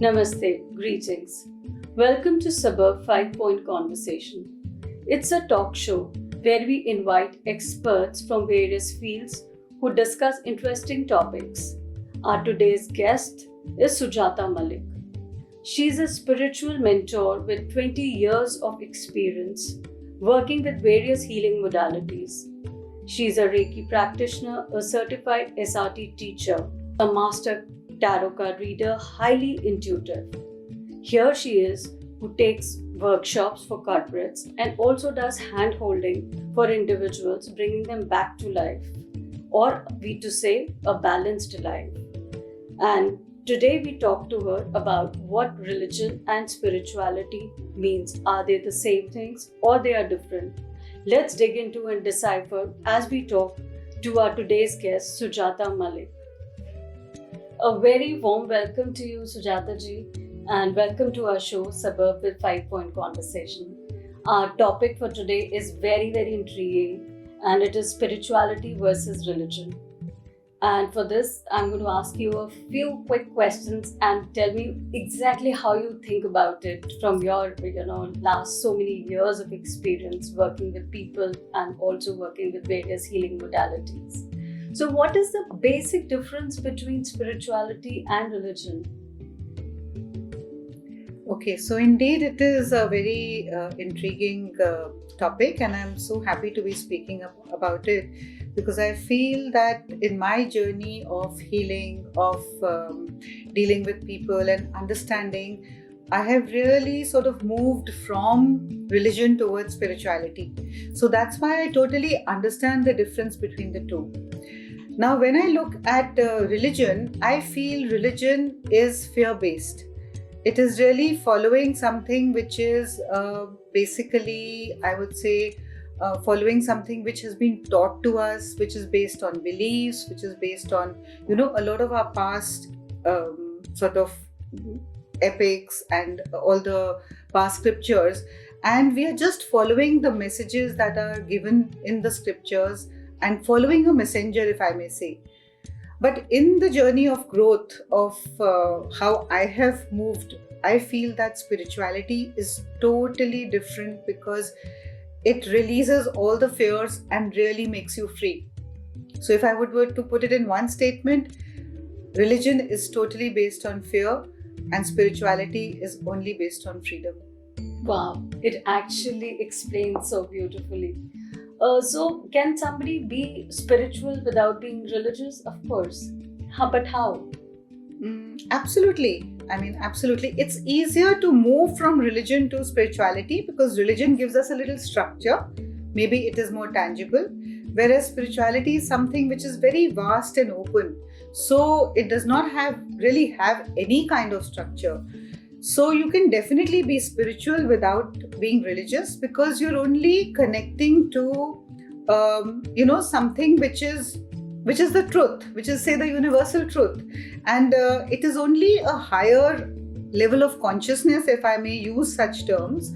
Namaste, greetings. Welcome to Suburb 5 Point Conversation. It's a talk show where we invite experts from various fields who discuss interesting topics. Our today's guest is Sujata Malik. She's a spiritual mentor with 20 years of experience working with various healing modalities. She's a Reiki practitioner, a certified SRT teacher, a master tarot card reader, highly intuitive. Here she is, who takes workshops for corporates and also does hand holding for individuals, bringing them back to life, or we to say, a balanced life. And today we talk to her about what religion and spirituality means. Are they the same things or they are different? Let's dig into and decipher as we talk to our today's guest, Sujata Malik. A very warm welcome to you, Sujata ji, and welcome to our show, Suburb with 5 Point Conversation. Our topic for today is very, very intriguing, and it is spirituality versus religion. And for this, I'm going to ask you a few quick questions and tell me exactly how you think about it from your, last so many years of experience working with people and also working with various healing modalities. So, what is the basic difference between spirituality and religion? Okay, so indeed it is a very intriguing topic, and I'm so happy to be speaking about it because I feel that in my journey of healing, of dealing with people and understanding, I have really sort of moved from religion towards spirituality. So that's why I totally understand the difference between the two. Now, when I look at religion, I feel religion is fear-based. It is really following something which is basically, I would say, following something which has been taught to us, which is based on beliefs, which is based on, a lot of our past sort of epics and all the past scriptures. And we are just following the messages that are given in the scriptures and following a messenger, if I may say. But in the journey of growth of how I have moved, I feel that spirituality is totally different because it releases all the fears and really makes you free. So if I were to put it in one statement, religion is totally based on fear and spirituality is only based on freedom. Wow, it actually explains so beautifully. So, can somebody be spiritual without being religious? Of course. But how? Absolutely. Absolutely. It's easier to move from religion to spirituality because religion gives us a little structure. Maybe it is more tangible. Whereas spirituality is something which is very vast and open. So it does not really have any kind of structure. So you can definitely be spiritual without being religious because you're only connecting to, something which is the truth, which is, say, the universal truth. And it is only a higher level of consciousness, if I may use such terms,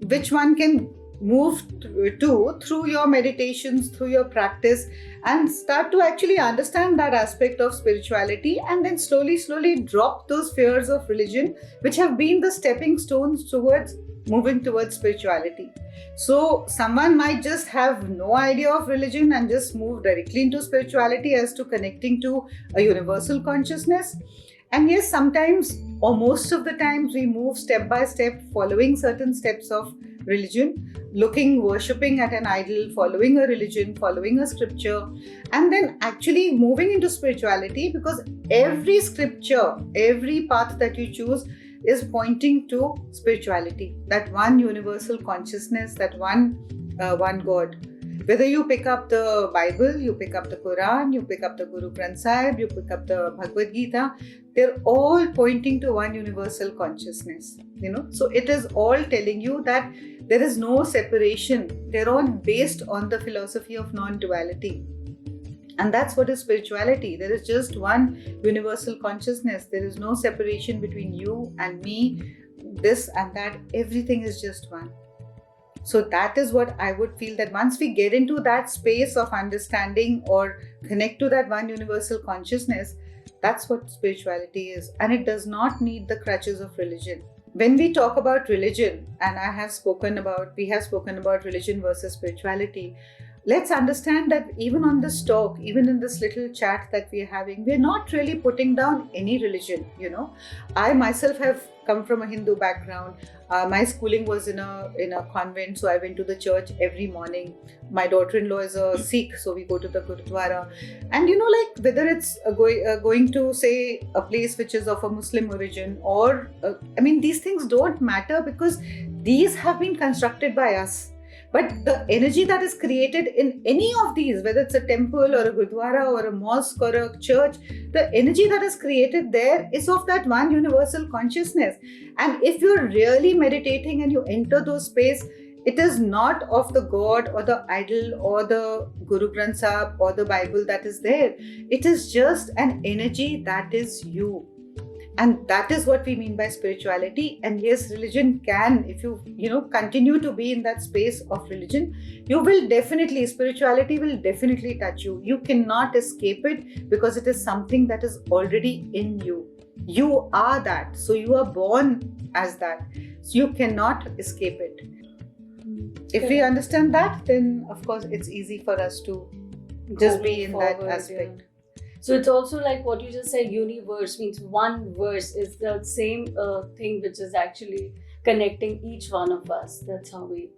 which one can move to through your meditations, through your practice, and start to actually understand that aspect of spirituality and then slowly drop those fears of religion, which have been the stepping stones towards moving towards spirituality. So someone might just have no idea of religion and just move directly into spirituality as to connecting to a universal consciousness. And yes, sometimes or most of the times we move step by step, following certain steps of religion, worshipping at an idol, following a religion, following a scripture, and then actually moving into spirituality because every scripture, every path that you choose is pointing to spirituality, that one universal consciousness, that one God. Whether you pick up the Bible, you pick up the Quran, you pick up the Guru Granth Sahib, you pick up the Bhagavad Gita, they're all pointing to one universal consciousness. So it is all telling you that there is no separation. They're all based on the philosophy of non-duality. And that's what is spirituality. There is just one universal consciousness. There is no separation between you and me, this and that. Everything is just one. So that is what I would feel, that once we get into that space of understanding or connect to that one universal consciousness, That's what spirituality is, and it does not need the crutches of religion. When we talk about religion, and we have spoken about religion versus spirituality, let's understand that even on this talk, even in this little chat that we are having, we're not really putting down any religion. I myself have come from a Hindu background. My schooling was in a convent, so I went to the church every morning. My daughter-in-law is a Sikh, so we go to the Gurudwara. And like whether it's going to say a place which is of a Muslim origin, or these things don't matter, because these have been constructed by us. But the energy that is created in any of these, whether it's a temple or a gurdwara or a mosque or a church, the energy that is created there is of that one universal consciousness. And if you're really meditating and you enter those space, it is not of the God or the idol or the Guru Granth Sahib or the Bible that is there. It is just an energy that is you. And that is what we mean by spirituality. And yes, religion can, if you continue to be in that space of religion, spirituality will definitely touch you. You cannot escape it, because it is something that is already in you. You are that. So you are born as that. So you cannot escape it. If we understand that, then of course it's easy for us to just be in that aspect. Yeah. So it's also like what you just said, universe means one verse is the same thing which is actually connecting each one of us. That's how we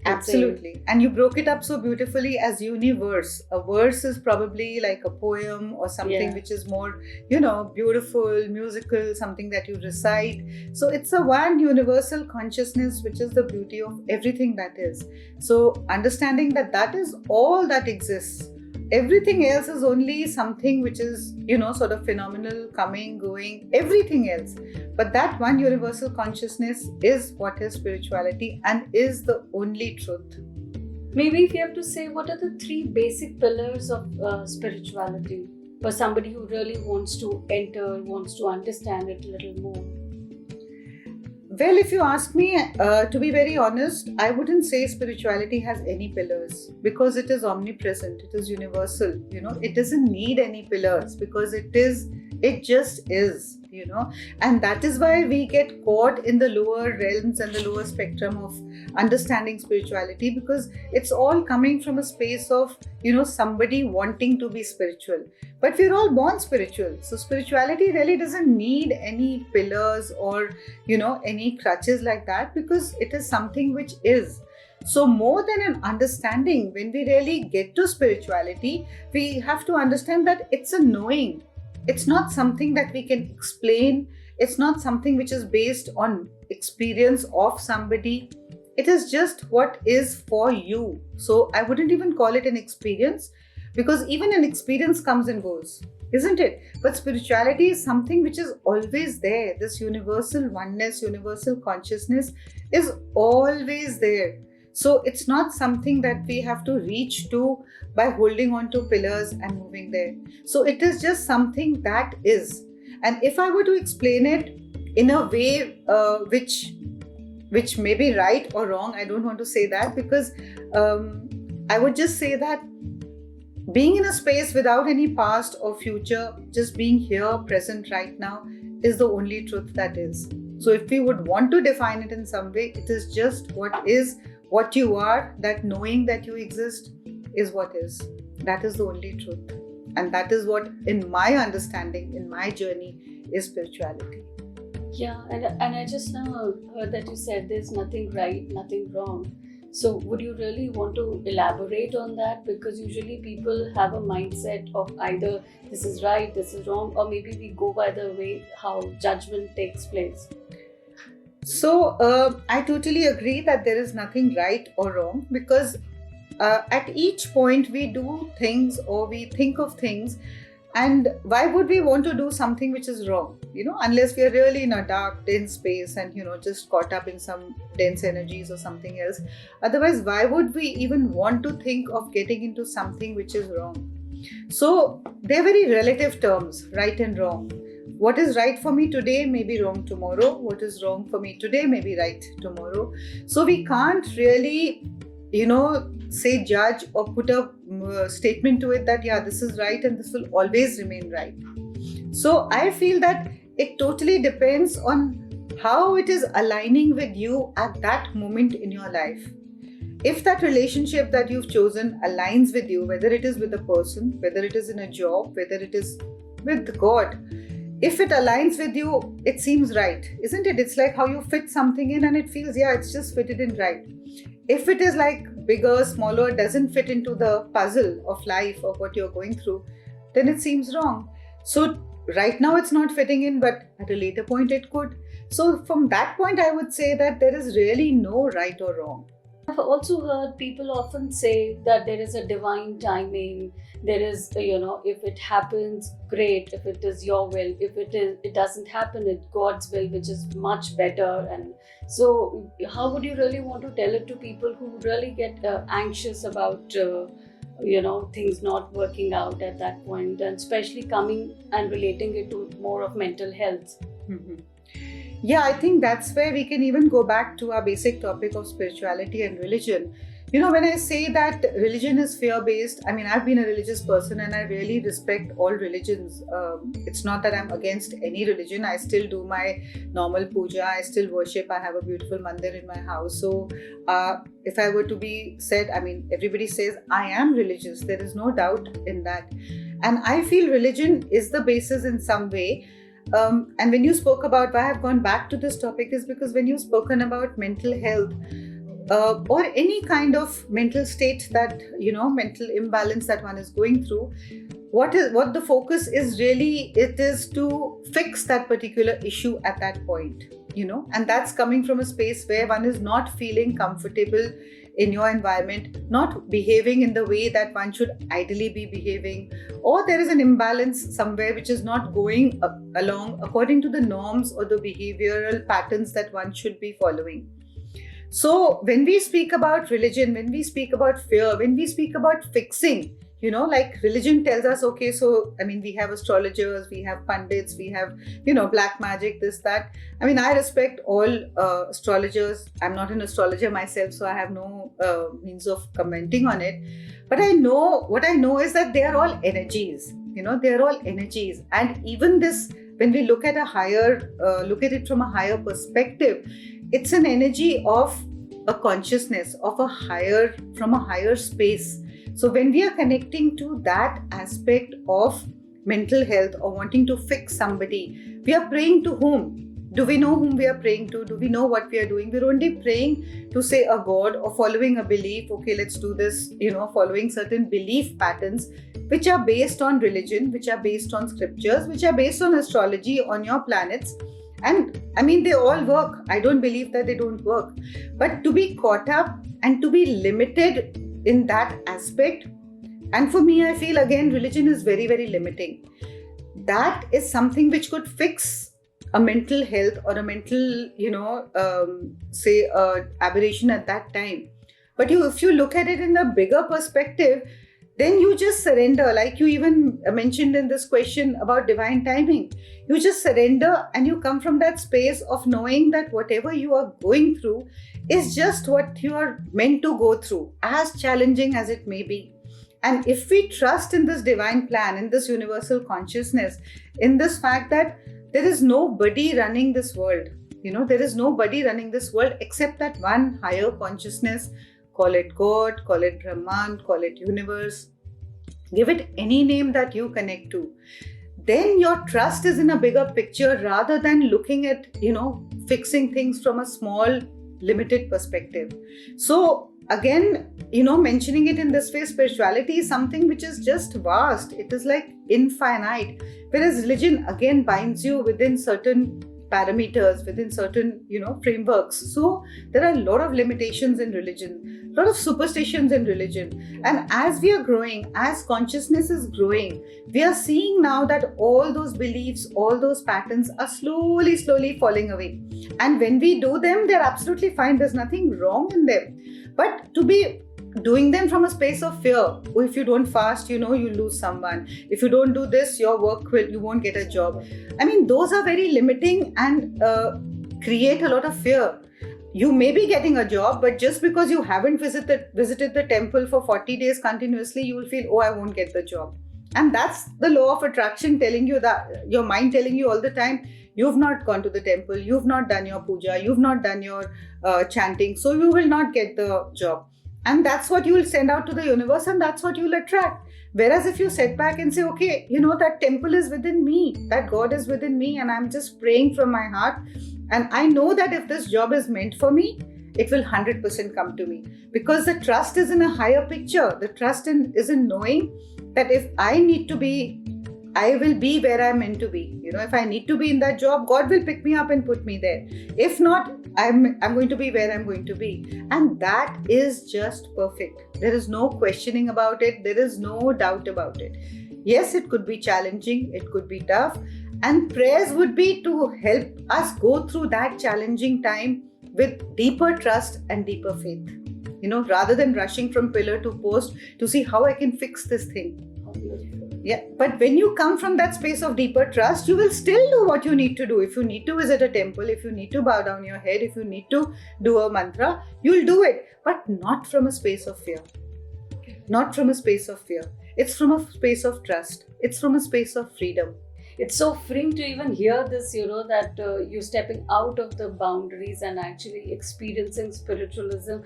Absolutely. And you broke it up so beautifully as universe. A verse is probably like a poem or something which is more, beautiful, musical, something that you recite. So it's a one universal consciousness, which is the beauty of everything that is. So understanding that is all that exists. Everything else is only something which is, sort of phenomenal, coming, going, everything else. But that one universal consciousness is what is spirituality and is the only truth. Maybe if you have to say, what are the three basic pillars of spirituality for somebody who really wants to enter, wants to understand it a little more? Well, if you ask me, to be very honest, I wouldn't say spirituality has any pillars, because it is omnipresent, it is universal, it doesn't need any pillars, because it just is, and that is why we get caught in the lower realms and the lower spectrum of understanding spirituality, because it's all coming from a space of, somebody wanting to be spiritual. But we're all born spiritual. So spirituality really doesn't need any pillars or, any crutches like that, because it is something which is. So more than an understanding, when we really get to spirituality, we have to understand that it's a knowing. It's not something that we can explain. It's not something which is based on experience of somebody. It is just what is for you. So I wouldn't even call it an experience, because even an experience comes and goes, isn't it? But spirituality is something which is always there. This universal oneness, universal consciousness is always there. So it's not something that we have to reach to by holding on to pillars and moving there. So it is just something that is. And if I were to explain it in a way which may be right or wrong, I don't want to say that, because I would just say that being in a space without any past or future, just being here, present right now, is the only truth that is. So if we would want to define it in some way, it is just what is, what you are, that knowing that you exist is what is. That is the only truth. And that is what, in my understanding, in my journey, is spirituality. Yeah, and I just now heard that you said there's nothing right, nothing wrong. So would you really want to elaborate on that? Because usually people have a mindset of either this is right, this is wrong, or maybe we go by the way how judgment takes place. So I totally agree that there is nothing right or wrong, because at each point we do things or we think of things, and why would we want to do something which is wrong, unless we are really in a dark, dense space and, just caught up in some dense energies or something else. Otherwise, why would we even want to think of getting into something which is wrong? So they're very relative terms, right and wrong. What is right for me today may be wrong tomorrow. What is wrong for me today may be right tomorrow. So we can't really, say judge or put a statement to it that, yeah, this is right and this will always remain right. So I feel that it totally depends on how it is aligning with you at that moment in your life. If that relationship that you've chosen aligns with you, whether it is with a person, whether it is in a job, whether it is with God, if it aligns with you, it seems right, isn't it? It's like how you fit something in and it feels, yeah, it's just fitted in right. If it is like bigger, smaller, doesn't fit into the puzzle of life or what you're going through, then it seems wrong. So right now it's not fitting in, but at a later point it could. So from that point, I would say that there is really no right or wrong. I've also heard people often say that there is a divine timing. There is, if it happens, great. If it is your will, if it doesn't happen, it's God's will, which is much better. And so, how would you really want to tell it to people who really get anxious about, things not working out at that point, and especially coming and relating it to more of mental health? Mhm. Yeah, I think that's where we can even go back to our basic topic of spirituality and religion. When I say that religion is fear-based, I mean, I've been a religious person and I really respect all religions. It's not that I'm against any religion. I still do my normal puja. I still worship. I have a beautiful mandir in my house. So if I were to be said, I mean, everybody says I am religious. There is no doubt in that. And I feel religion is the basis in some way. And when you spoke about why I've gone back to this topic is because when you've spoken about mental health or any kind of mental state that, mental imbalance that one is going through, what the focus is really, it is to fix that particular issue at that point, and that's coming from a space where one is not feeling comfortable in your environment, not behaving in the way that one should ideally be behaving, or there is an imbalance somewhere which is not going along according to the norms or the behavioral patterns that one should be following. So when we speak about religion, when we speak about fear, when we speak about fixing, like religion tells us, okay, so I mean, we have astrologers, we have pundits, we have, black magic, this, that. I mean, I respect all astrologers. I'm not an astrologer myself, so I have no means of commenting on it. But what I know is that they are all energies, they are all energies. And even this, when we look at look at it from a higher perspective, it's an energy of a consciousness from a higher space. So when we are connecting to that aspect of mental health or wanting to fix somebody, we are praying to whom? Do we know whom we are praying to? Do we know what we are doing? We're only praying to, say, a God or following a belief. Okay, let's do this, following certain belief patterns which are based on religion, which are based on scriptures, which are based on astrology, on your planets. And I mean, they all work. I don't believe that they don't work. But to be caught up and to be limited in that aspect, and for me, I feel again, religion is very, very limiting. That is something which could fix a mental health or a mental, aberration at that time. But if you look at it in a bigger perspective, then you just surrender, like you even mentioned in this question about divine timing. You just surrender and you come from that space of knowing that whatever you are going through is just what you are meant to go through, as challenging as it may be. And if we trust in this divine plan, in this universal consciousness, in this fact that there is nobody running this world, there is nobody running this world except that one higher consciousness. Call it God, call it Brahman, call it universe, give it any name that you connect to. Then your trust is in a bigger picture rather than looking at, fixing things from a small, limited perspective. So again, mentioning it in this way, spirituality is something which is just vast. It is like infinite. Whereas religion again binds you within certain parameters, within certain, frameworks. So there are a lot of limitations in religion, a lot of superstitions in religion. And as we are growing, as consciousness is growing, we are seeing now that all those beliefs, all those patterns are slowly falling away. And when we do them, they're absolutely fine. There's nothing wrong in them. But to be doing them from a space of fear. Oh, if you don't fast, you lose someone. If you don't do this, your work you won't get a job. I mean, those are very limiting and create a lot of fear. You may be getting a job, but just because you haven't visited the temple for 40 days continuously, you will feel, oh, I won't get the job. And that's the law of attraction telling you that, your mind telling you all the time, you've not gone to the temple, you've not done your puja, you've not done your chanting, so you will not get the job. And that's what you will send out to the universe, and that's what you will attract. Whereas if you sit back and say, okay, that temple is within me, that God is within me, and I'm just praying from my heart, and I know that if this job is meant for me, it will 100% come to me. Because the trust is in a higher picture. The trust is in knowing that if I need to be, I will be where I'm meant to be. If I need to be in that job, God will pick me up and put me there. If not, I'm going to be where I'm going to be. And that is just perfect. There is no questioning about it. There is no doubt about it. Yes, it could be challenging. It could be tough. And prayers would be to help us go through that challenging time with deeper trust and deeper faith. Rather than rushing from pillar to post to see how I can fix this thing. Yeah, but when you come from that space of deeper trust, you will still do what you need to do. If you need to visit a temple, if you need to bow down your head, if you need to do a mantra, you'll do it, but not from a space of fear. Not from a space of fear. It's from a space of trust. It's from a space of freedom. It's so freeing to even hear this, that you're stepping out of the boundaries and actually experiencing spiritualism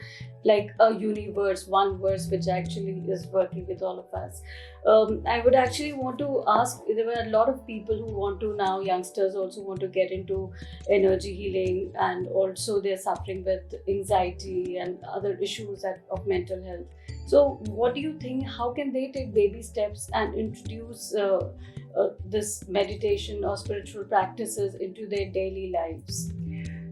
like a universe, one verse, which actually is working with all of us. I would actually want to ask, there were a lot of people who want to now, youngsters also want to get into energy healing, and also they're suffering with anxiety and other issues of mental health. So what do you think, how can they take baby steps and introduce this meditation or spiritual practices into their daily lives?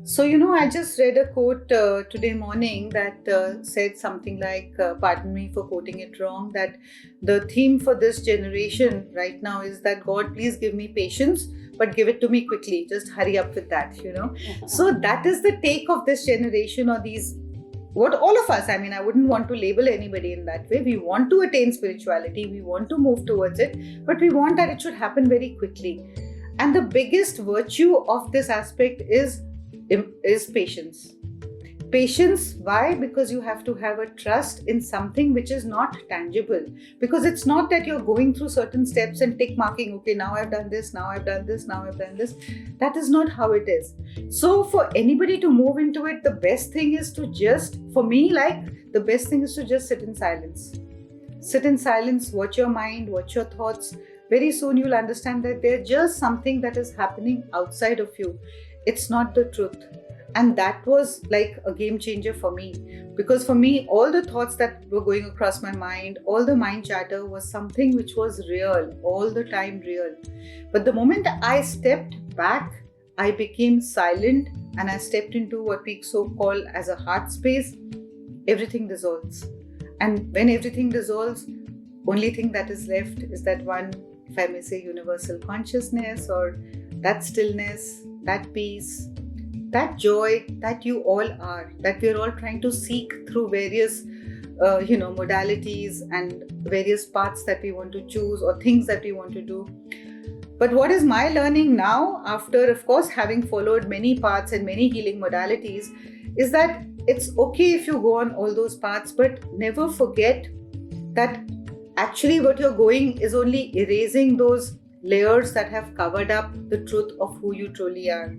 So, I just read a quote today morning that said something like, pardon me for quoting it wrong, that the theme for this generation right now is that God, please give me patience, but give it to me quickly. Just hurry up with that, So that is the take of this generation, or what all of us, I wouldn't want to label anybody in that way. We want to attain spirituality, we want to move towards it, but we want that it should happen very quickly. And the biggest virtue of this aspect is patience. Patience, why? Because you have to have a trust in something which is not tangible. Because it's not that you're going through certain steps and tick marking, okay, now I've done this, now I've done this, now I've done this. That is not how it is. So for anybody to move into it, the best thing is to just, for me, the best thing is to just sit in silence. Sit in silence, watch your mind, watch your thoughts. Very soon you'll understand that they're just something that is happening outside of you. It's not the truth. And that was like a game changer for me. Because for me, all the thoughts that were going across my mind, all the mind chatter was something which was real, all the time real. But the moment I stepped back, I became silent and I stepped into what we so call as a heart space, everything dissolves. And when everything dissolves, only thing that is left is that one, if I may say, universal consciousness, or that stillness, that peace, that joy that you all are, that we're all trying to seek through various modalities and various paths that we want to choose or things that we want to do. But what is my learning now, after of course having followed many paths and many healing modalities, is that it's okay if you go on all those paths, but never forget that actually what you're going is only erasing those layers that have covered up the truth of who you truly are.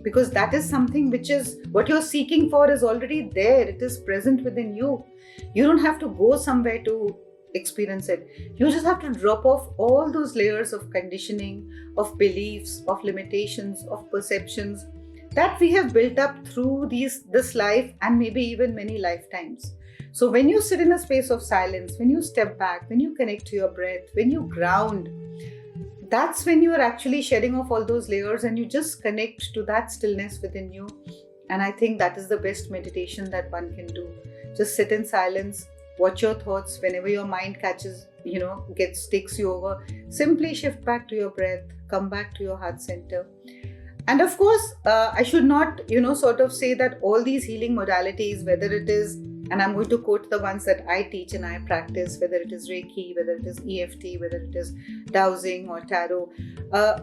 Because that is something which is what you're seeking for is already there. It is present within you. You don't have to go somewhere to experience it. You just have to drop off all those layers of conditioning, of beliefs, of limitations, of perceptions that we have built up through this life and maybe even many lifetimes. So when you sit in a space of silence, when you step back, when you connect to your breath, when you ground, that's when you are actually shedding off all those layers and you just connect to that stillness within you. And I think that is the best meditation that one can do. Just sit in silence, watch your thoughts. Whenever your mind takes you over, simply shift back to your breath, come back to your heart center. And of course, I should not, sort of say that all these healing modalities, whether it is, and I'm going to quote the ones that I teach and I practice, whether it is Reiki, whether it is EFT, whether it is dowsing or tarot.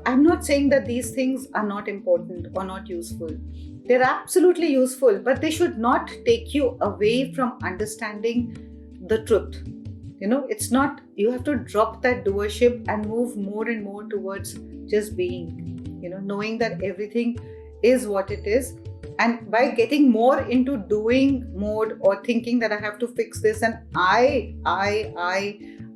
I'm not saying that these things are not important or not useful. They're absolutely useful, but they should not take you away from understanding the truth. It's not, you have to drop that doership and move more and more towards just being, knowing that everything is what it is. And by getting more into doing mode or thinking that I have to fix this and I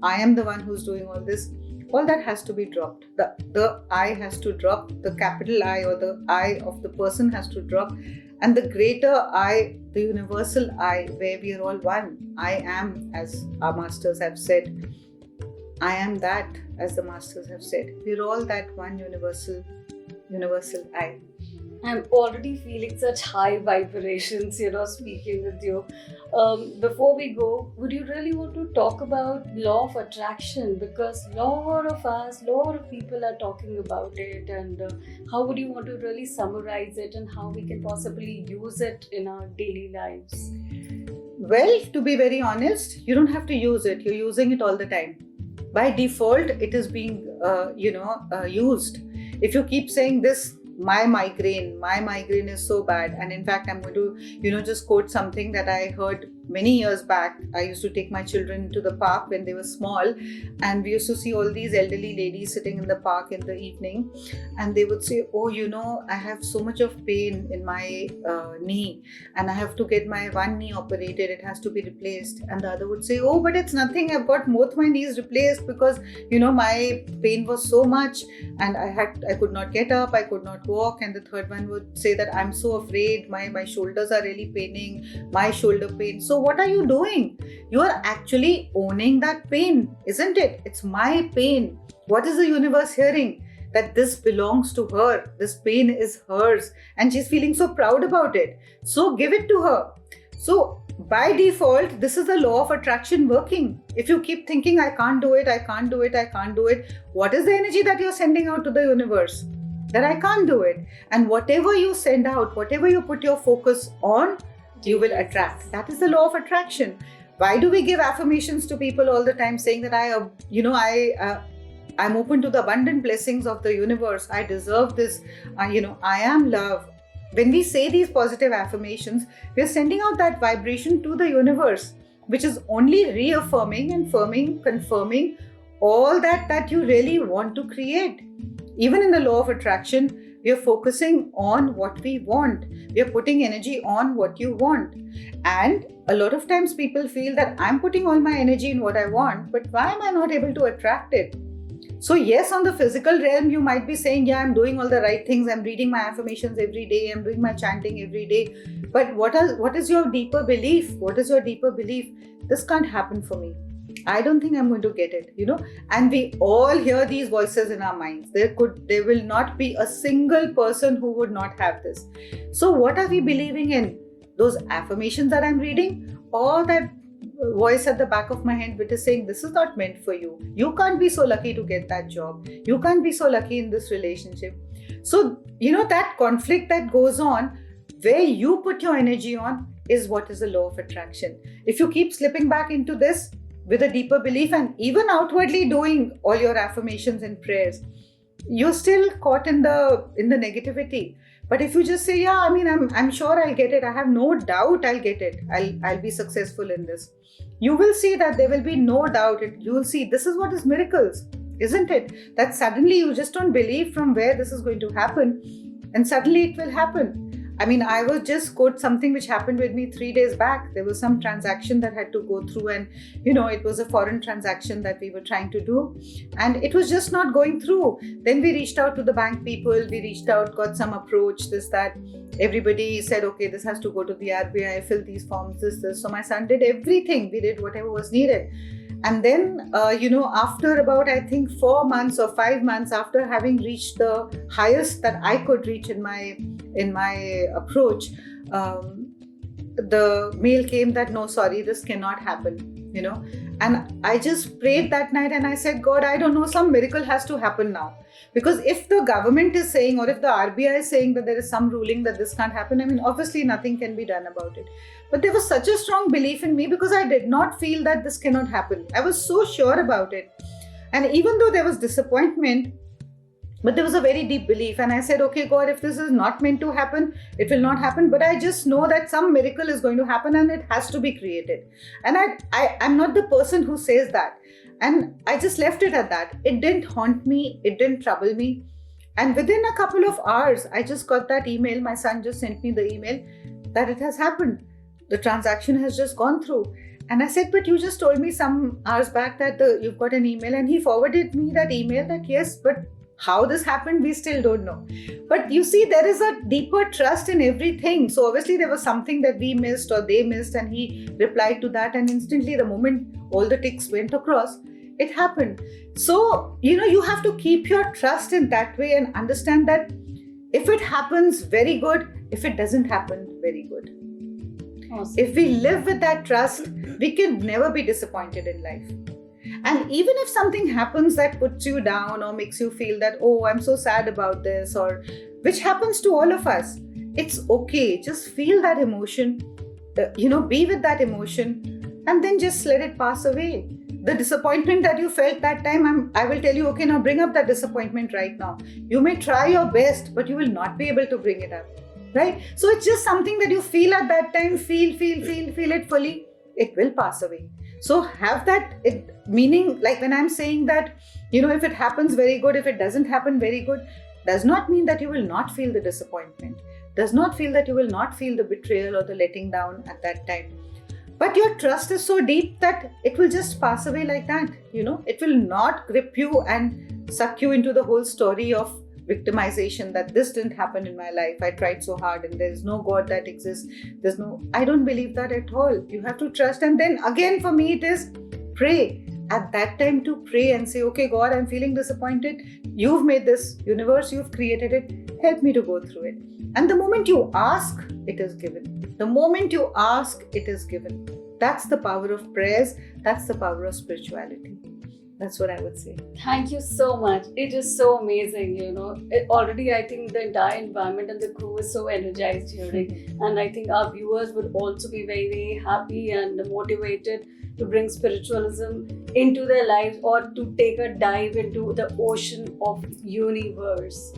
am the one who's doing all this, all that has to be dropped. The I has to drop, the capital I or the I of the person has to drop, and the greater I, the universal I, where we are all one. I am, as our masters have said. I am that, as the masters have said. We're all that one universal I. I'm already feeling such high vibrations, speaking with you. Before we go, would you really want to talk about law of attraction? Because a lot of people are talking about it, and how would you want to really summarize it and how we can possibly use it in our daily lives? Well, to be very honest, you don't have to use it. You're using it all the time. By default, it is being, used. If you keep saying this, my migraine is so bad, and in fact I'm going to just quote something that I heard many years back. I used to take my children to the park when they were small, and we used to see all these elderly ladies sitting in the park in the evening, and they would say, oh, I have so much of pain in my knee, and I have to get my one knee operated, it has to be replaced. And the other would say, oh, but it's nothing, I've got both my knees replaced because my pain was so much and I could not get up, I could not walk. And the third one would say that I'm so afraid, my shoulders are really paining, my shoulder pain. So what are you doing? You are actually owning that pain, isn't it? It's my pain. What is the universe hearing? That this belongs to her, this pain is hers, and she's feeling so proud about it. So give it to her. So by default, this is the law of attraction working. If you keep thinking, I can't do it, what is the energy that you're sending out to the universe? That I can't do it. And whatever you send out, whatever you put your focus on, you will attract. That is the law of attraction. Why do we give affirmations to people all the time saying that I'm open to the abundant blessings of the universe, I deserve this, I am love. When we say these positive affirmations, we are sending out that vibration to the universe, which is only reaffirming and confirming all that you really want to create. Even in the law of attraction, we are focusing on what we want. We are putting energy on what you want. And a lot of times people feel that I'm putting all my energy in what I want, but why am I not able to attract it? So yes, on the physical realm, you might be saying, yeah, I'm doing all the right things. I'm reading my affirmations every day. I'm doing my chanting every day. But what is your deeper belief? What is your deeper belief? This can't happen for me. I don't think I'm going to get it, And we all hear these voices in our minds. There will not be a single person who would not have this. So what are we believing in? Those affirmations that I'm reading, or that voice at the back of my head which is saying, this is not meant for you. You can't be so lucky to get that job. You can't be so lucky in this relationship. So, that conflict that goes on, where you put your energy on, is what is the law of attraction. If you keep slipping back into this with a deeper belief and even outwardly doing all your affirmations and prayers, you're still caught in the negativity. But if you just say, yeah, I'm sure I'll get it. I have no doubt I'll get it. I'll be successful in this. You will see that there will be no doubt. You will see this is what is miracles, isn't it? That suddenly you just don't believe from where this is going to happen, and suddenly it will happen. I was just quote something which happened with me 3 days back. There was some transaction that had to go through, and it was a foreign transaction that we were trying to do, and it was just not going through. Then we reached out to the bank people, got some approach, this, that. Everybody said, okay, this has to go to the RBI, fill these forms, this. So my son did everything. We did whatever was needed. And then, after about, I think 4 months or 5 months after having reached the highest that I could reach in my approach, the mail came that, no, sorry, this cannot happen, And I just prayed that night and I said, God, I don't know, some miracle has to happen now. Because if the government is saying, or if the RBI is saying that there is some ruling that this can't happen, obviously nothing can be done about it. But there was such a strong belief in me because I did not feel that this cannot happen. I was so sure about it. And even though there was disappointment, But there was a very deep belief, and I said, okay, God, if this is not meant to happen, it will not happen. But I just know that some miracle is going to happen and it has to be created. And I'm not the person who says that. And I just left it at that. It didn't haunt me, it didn't trouble me. And within a couple of hours, I just got that email. My son just sent me the email that it has happened. The transaction has just gone through. And I said, but you just told me some hours back that you've got an email. And he forwarded me that email that, yes, but how this happened, we still don't know. But you see, there is a deeper trust in everything. So obviously there was something that we missed or they missed, and he replied to that. And instantly, the moment all the ticks went across, it happened. So, you have to keep your trust in that way and understand that if it happens, very good. If it doesn't happen, very good. Awesome. If we live with that trust, we can never be disappointed in life. And even if something happens that puts you down or makes you feel that, oh, I'm so sad about this, or which happens to all of us, it's okay. Just feel that emotion, be with that emotion, and then just let it pass away. The disappointment that you felt that time, I will tell you, okay, now bring up that disappointment right now. You may try your best, but you will not be able to bring it up, right? So it's just something that you feel at that time, feel it fully, it will pass away. So have that, meaning like when I'm saying that, if it happens, very good. If it doesn't happen, very good. Does not mean that you will not feel the disappointment. Does not feel that you will not feel the betrayal or the letting down at that time. But your trust is so deep that it will just pass away like that. It will not grip you and suck you into the whole story of victimization that this didn't happen in my life. I tried so hard and there is no God that exists. I don't believe that at all. You have to trust. And then again, for me, it is pray. At that time, to pray and say, okay, God, I'm feeling disappointed. You've made this universe, you've created it. Help me to go through it. And the moment you ask, it is given. The moment you ask, it is given. That's the power of prayers. That's the power of spirituality. That's what I would say. Thank you so much. It is so amazing, already I think the entire environment and the crew is so energized hearing. And I think our viewers would also be very, very happy and motivated to bring spiritualism into their lives or to take a dive into the ocean of universe.